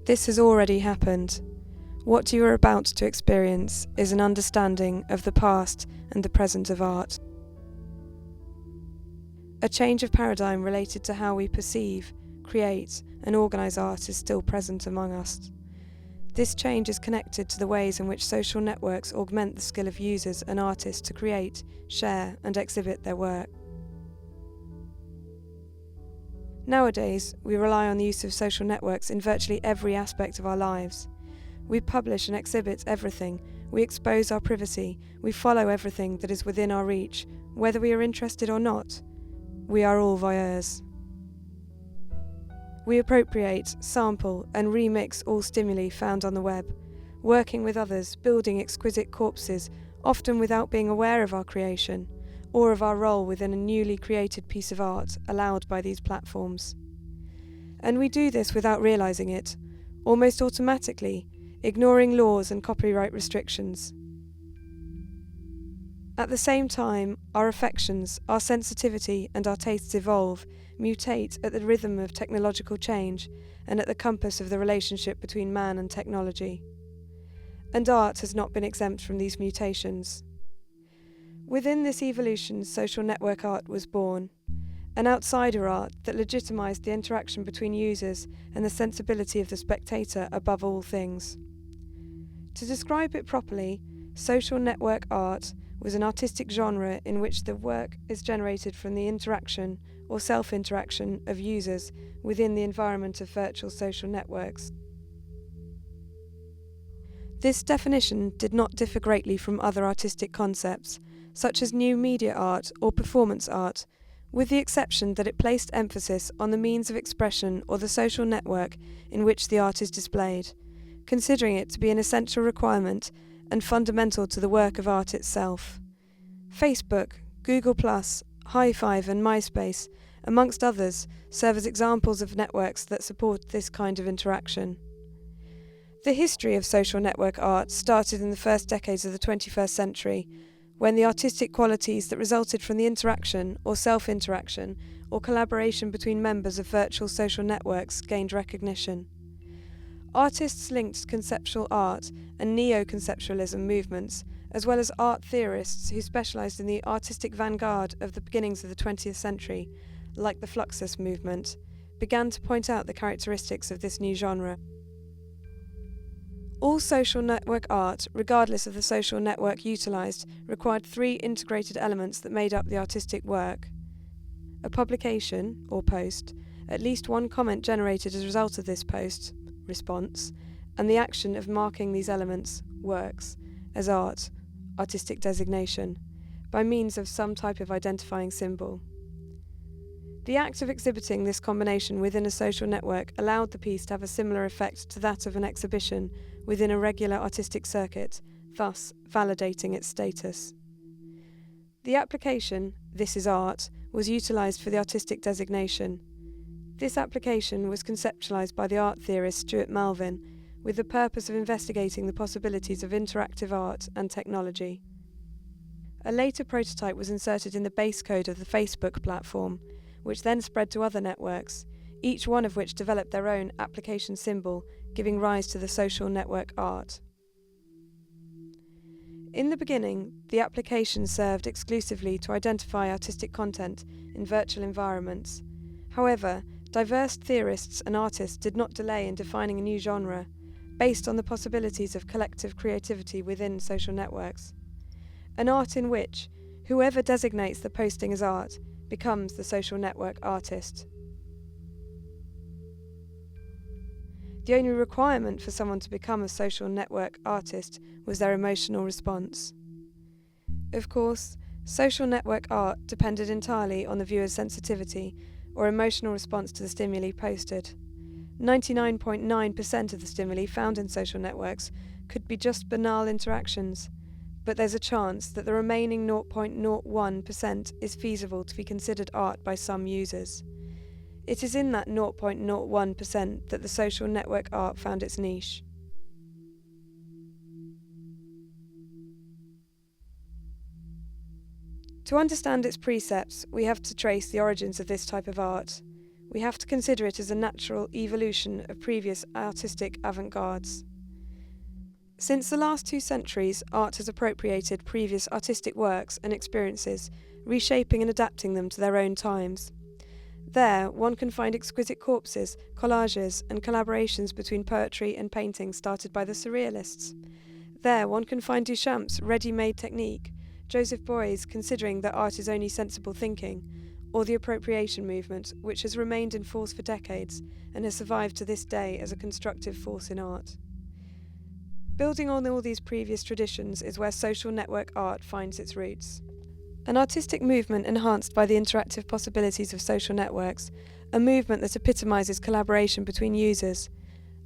This has already happened. What you are about to experience is an understanding of the past and the present of art. A change of paradigm related to how we perceive, create, and organise art is still present among us. This change is connected to the ways in which social networks augment the skill of users and artists to create, share, and exhibit their work. Nowadays, we rely on the use of social networks in virtually every aspect of our lives. We publish and exhibit everything, we expose our privacy, we follow everything that is within our reach, whether we are interested or not. We are all voyeurs. We appropriate, sample, and remix all stimuli found on the web, working with others, building exquisite corpses, often without being aware of our creation, or of our role within a newly created piece of art allowed by these platforms. And we do this without realising it, almost automatically, ignoring laws and copyright restrictions. At the same time, our affections, our sensitivity, and our tastes evolve, mutate at the rhythm of technological change and at the compass of the relationship between man and technology. And art has not been exempt from these mutations. Within this evolution, social network art was born, an outsider art that legitimised the interaction between users and the sensibility of the spectator above all things. To describe it properly, social network art was an artistic genre in which the work is generated from the interaction or self-interaction of users within the environment of virtual social networks. This definition did not differ greatly from other artistic concepts, such as new media art or performance art, with the exception that it placed emphasis on the means of expression or the social network in which the art is displayed, considering it to be an essential requirement and fundamental to the work of art itself. Facebook, Google+, Hi5 and MySpace, amongst others, serve as examples of networks that support this kind of interaction. The history of social network art started in the first decades of the 21st century, when the artistic qualities that resulted from the interaction or self-interaction or collaboration between members of virtual social networks gained recognition. Artists linked conceptual art and neo-conceptualism movements, as well as art theorists who specialised in the artistic vanguard of the beginnings of the 20th century, like the Fluxus movement, began to point out the characteristics of this new genre. All social network art, regardless of the social network utilised, required three integrated elements that made up the artistic work: a publication, or post, at least one comment generated as a result of this post, response, and the action of marking these elements, works, as art, artistic designation, by means of some type of identifying symbol. The act of exhibiting this combination within a social network allowed the piece to have a similar effect to that of an exhibition within a regular artistic circuit, thus validating its status. The application, "This is art," was utilised for the artistic designation. This application was conceptualised by the art theorist Stuart Malvin with the purpose of investigating the possibilities of interactive art and technology. A later prototype was inserted in the base code of the Facebook platform, which then spread to other networks, each one of which developed their own application symbol, giving rise to the social network art. In the beginning, the application served exclusively to identify artistic content in virtual environments. However, diverse theorists and artists did not delay in defining a new genre, based on the possibilities of collective creativity within social networks. An art in which whoever designates the posting as art becomes the social network artist. The only requirement for someone to become a social network artist was their emotional response. Of course, social network art depended entirely on the viewer's sensitivity or emotional response to the stimuli posted. 99.9% of the stimuli found in social networks could be just banal interactions, but there's a chance that the remaining 0.01% is feasible to be considered art by some users. It is in that 0.01% that the social network art found its niche. To understand its precepts, we have to trace the origins of this type of art. we have to consider it as a natural evolution of previous artistic avant-gardes. Since the last 2 centuries, art has appropriated previous artistic works and experiences, reshaping and adapting them to their own times. There, one can find exquisite corpses, collages, and collaborations between poetry and painting started by the Surrealists. There, one can find Duchamp's ready-made technique, Joseph Beuys's considering that art is only sensible thinking, or the appropriation movement, which has remained in force for decades and has survived to this day as a constructive force in art. Building on all these previous traditions is where social network art finds its roots. An artistic movement enhanced by the interactive possibilities of social networks, a movement that epitomises collaboration between users,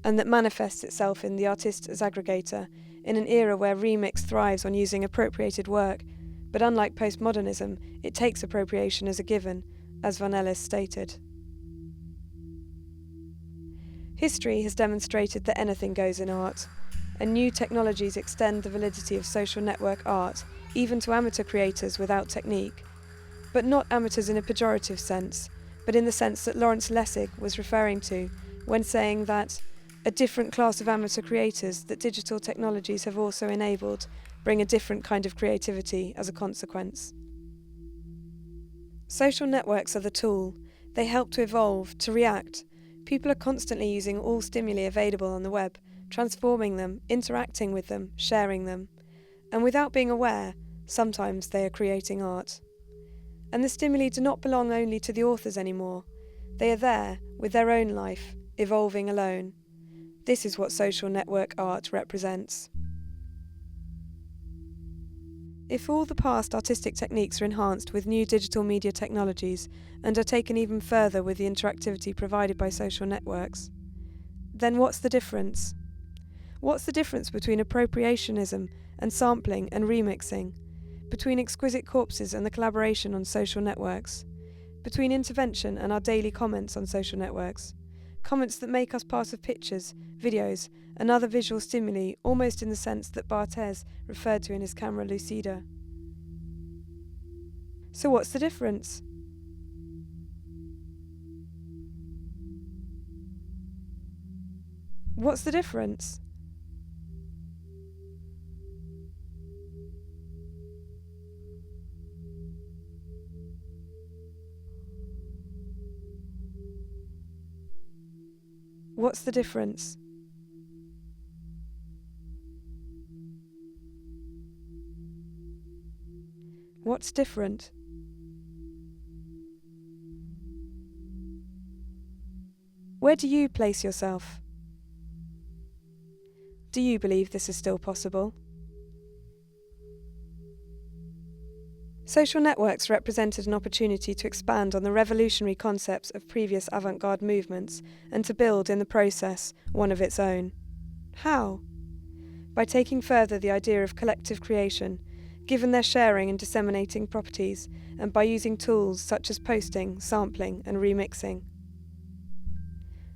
and that manifests itself in the artist as aggregator, in an era where remix thrives on using appropriated work, but unlike postmodernism, it takes appropriation as a given, as Van Ellis stated. History has demonstrated that anything goes in art, and new technologies extend the validity of social network art, even to amateur creators without technique, but not amateurs in a pejorative sense, but in the sense that Lawrence Lessig was referring to when saying that a different class of amateur creators that digital technologies have also enabled bring a different kind of creativity as a consequence. Social networks are the tool. They help to evolve, to react. People are constantly using all stimuli available on the web, transforming them, interacting with them, sharing them. And without being aware, sometimes they are creating art. And the stimuli do not belong only to the authors anymore. They are there, with their own life, evolving alone. This is what social network art represents. If all the past artistic techniques are enhanced with new digital media technologies and are taken even further with the interactivity provided by social networks, then what's the difference? What's the difference between appropriationism and sampling and remixing, between exquisite corpses and the collaboration on social networks, between intervention and our daily comments on social networks, comments that make us part of pictures, videos, and other visual stimuli almost in the sense that Barthes referred to in his Camera Lucida. So what's the difference? What's the difference? What's the difference? What's different? Where do you place yourself? Do you believe this is still possible? Social networks represented an opportunity to expand on the revolutionary concepts of previous avant-garde movements and to build, in the process, one of its own. How? By taking further the idea of collective creation, given their sharing and disseminating properties, and by using tools such as posting, sampling, and remixing.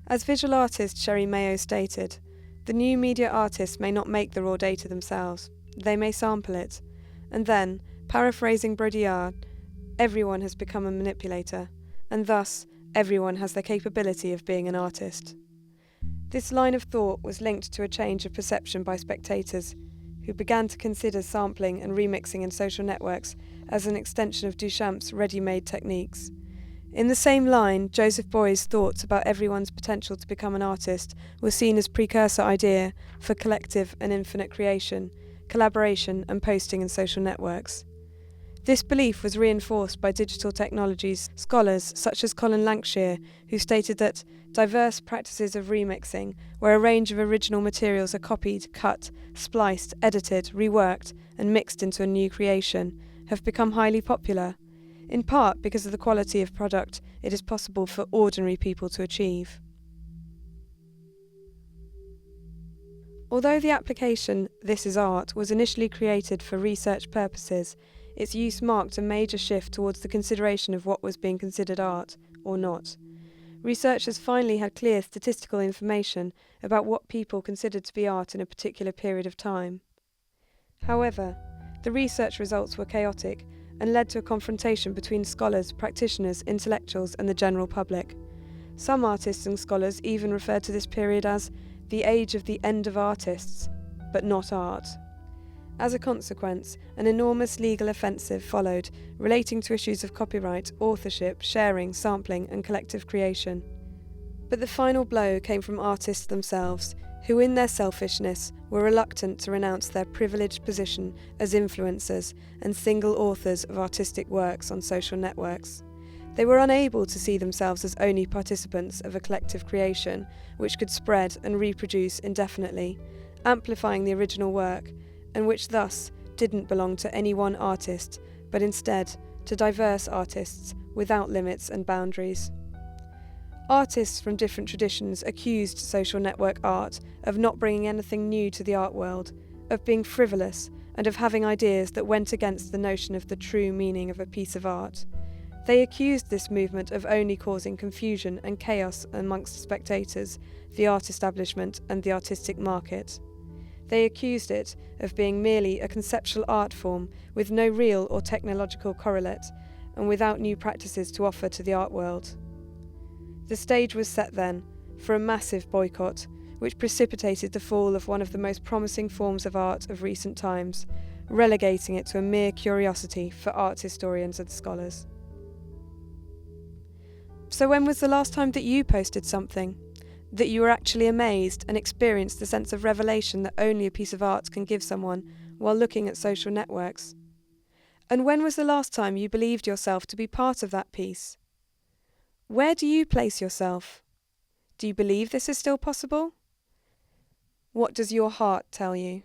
As visual artist Sherry Mayo stated, the new media artists may not make the raw data themselves, they may sample it, and then, paraphrasing Baudrillard, everyone has become a manipulator, and thus everyone has the capability of being an artist. This line of thought was linked to a change of perception by spectators, who began to consider sampling and remixing in social networks as an extension of Duchamp's ready-made techniques. In the same line, Joseph Beuys's thoughts about everyone's potential to become an artist were seen as precursor idea for collective and infinite creation, collaboration and posting in social networks. This belief was reinforced by digital technologies scholars such as Colin Lancashire, who stated that diverse practices of remixing, where a range of original materials are copied, cut, spliced, edited, reworked, and mixed into a new creation, have become highly popular, in part because of the quality of product it is possible for ordinary people to achieve. Although the application "This is Art" was initially created for research purposes, its use marked a major shift towards the consideration of what was being considered art, or not. Researchers finally had clear statistical information about what people considered to be art in a particular period of time. However, the research results were chaotic and led to a confrontation between scholars, practitioners, intellectuals, and the general public. Some artists and scholars even referred to this period as the age of the end of artists, but not art. As a consequence, an enormous legal offensive followed relating to issues of copyright, authorship, sharing, sampling, and collective creation. But the final blow came from artists themselves, who in their selfishness were reluctant to renounce their privileged position as influencers and single authors of artistic works on social networks. They were unable to see themselves as only participants of a collective creation which could spread and reproduce indefinitely, amplifying the original work, and which thus didn't belong to any one artist, but instead to diverse artists without limits and boundaries. Artists from different traditions accused social network art of not bringing anything new to the art world, of being frivolous, and of having ideas that went against the notion of the true meaning of a piece of art. They accused this movement of only causing confusion and chaos amongst spectators, the art establishment, and the artistic market. They accused it of being merely a conceptual art form with no real or technological correlate, and without new practices to offer to the art world. The stage was set then for a massive boycott, which precipitated the fall of one of the most promising forms of art of recent times, relegating it to a mere curiosity for art historians and scholars. So when was the last time that you posted something? That you were actually amazed and experienced the sense of revelation that only a piece of art can give someone while looking at social networks? And when was the last time you believed yourself to be part of that piece? Where do you place yourself? Do you believe this is still possible? What does your heart tell you?